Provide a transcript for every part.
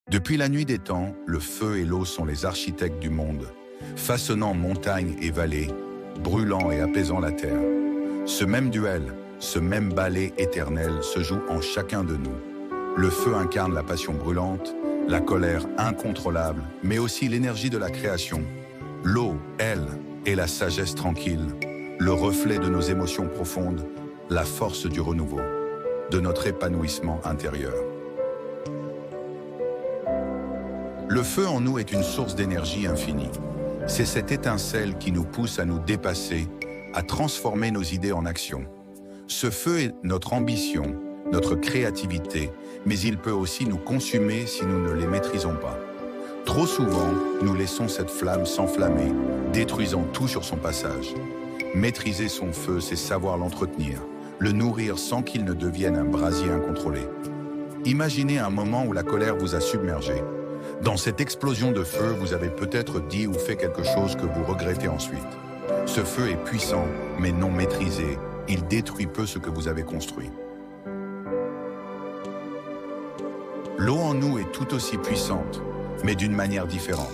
Depuis la nuit des temps, le feu et l'eau sont les architectes du monde, façonnant montagnes et vallées, brûlant et apaisant la terre. Ce même duel, ce même ballet éternel se joue en chacun de nous. Le feu incarne la passion brûlante, la colère incontrôlable, mais aussi l'énergie de la création. L'eau, elle, est la sagesse tranquille, le reflet de nos émotions profondes, la force du renouveau, de notre épanouissement intérieur. Le feu en nous est une source d'énergie infinie. C'est cette étincelle qui nous pousse à nous dépasser, à transformer nos idées en action. Ce feu est notre ambition, notre créativité, mais il peut aussi nous consumer si nous ne les maîtrisons pas. Trop souvent, nous laissons cette flamme s'enflammer, détruisant tout sur son passage. Maîtriser son feu, c'est savoir l'entretenir, le nourrir sans qu'il ne devienne un brasier incontrôlé. Imaginez un moment où la colère vous a submergé. Dans cette explosion de feu, vous avez peut-être dit ou fait quelque chose que vous regrettez ensuite. Ce feu est puissant, mais non maîtrisé. Il détruit peu ce que vous avez construit. L'eau en nous est tout aussi puissante, mais d'une manière différente.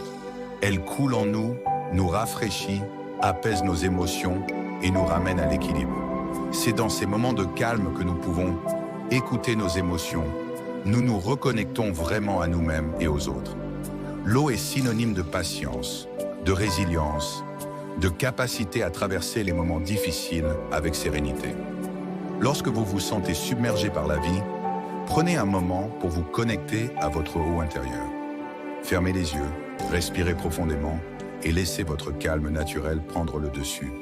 Elle coule en nous, nous rafraîchit, apaise nos émotions et nous ramène à l'équilibre. C'est dans ces moments de calme que nous pouvons écouter nos émotions. Nous nous reconnectons vraiment à nous-mêmes et aux autres. L'eau est synonyme de patience, de résilience, de capacité à traverser les moments difficiles avec sérénité. Lorsque vous vous sentez submergé par la vie, prenez un moment pour vous connecter à votre eau intérieure. Fermez les yeux, respirez profondément et laissez votre calme naturel prendre le dessus.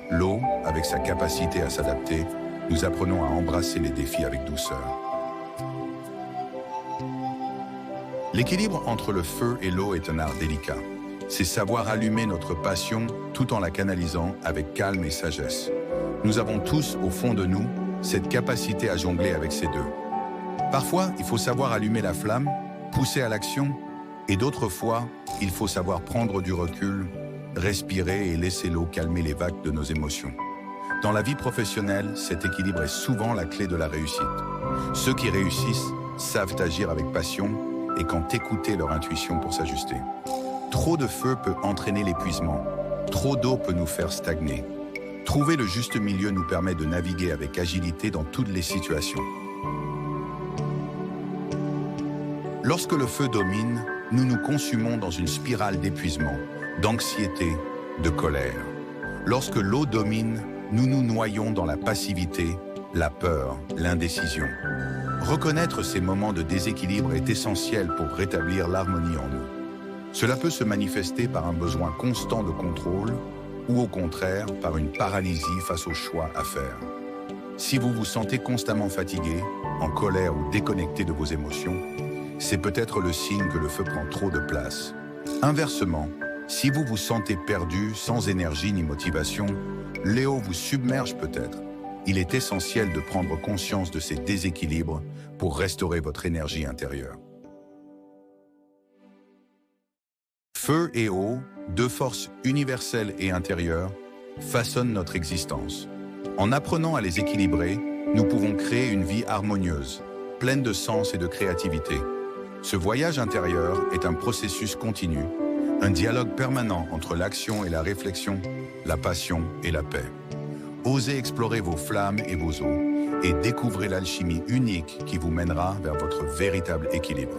L'eau, avec sa capacité à s'adapter, nous apprenons à embrasser les défis avec douceur. L'équilibre entre le feu et l'eau est un art délicat. C'est savoir allumer notre passion tout en la canalisant avec calme et sagesse. Nous avons tous, au fond de nous, cette capacité à jongler avec ces deux. Parfois, il faut savoir allumer la flamme, pousser à l'action, et d'autres fois, il faut savoir prendre du recul, respirer et laisser l'eau calmer les vagues de nos émotions. Dans la vie professionnelle, cet équilibre est souvent la clé de la réussite. Ceux qui réussissent savent agir avec passion et quand écouter leur intuition pour s'ajuster. Trop de feu peut entraîner l'épuisement. Trop d'eau peut nous faire stagner. Trouver le juste milieu nous permet de naviguer avec agilité dans toutes les situations. Lorsque le feu domine, nous nous consumons dans une spirale d'épuisement, d'anxiété, de colère. Lorsque l'eau domine, nous nous noyons dans la passivité, la peur, l'indécision. Reconnaître ces moments de déséquilibre est essentiel pour rétablir l'harmonie en nous. Cela peut se manifester par un besoin constant de contrôle ou au contraire par une paralysie face aux choix à faire. Si vous vous sentez constamment fatigué, en colère ou déconnecté de vos émotions, c'est peut-être le signe que le feu prend trop de place. Inversement, si vous vous sentez perdu, sans énergie ni motivation, l'éau vous submerge peut-être. Il est essentiel de prendre conscience de ces déséquilibres pour restaurer votre énergie intérieure. Feu et eau, deux forces universelles et intérieures, façonnent notre existence. En apprenant à les équilibrer, nous pouvons créer une vie harmonieuse, pleine de sens et de créativité. Ce voyage intérieur est un processus continu, un dialogue permanent entre l'action et la réflexion, la passion et la paix. Osez explorer vos flammes et vos eaux et découvrez l'alchimie unique qui vous mènera vers votre véritable équilibre.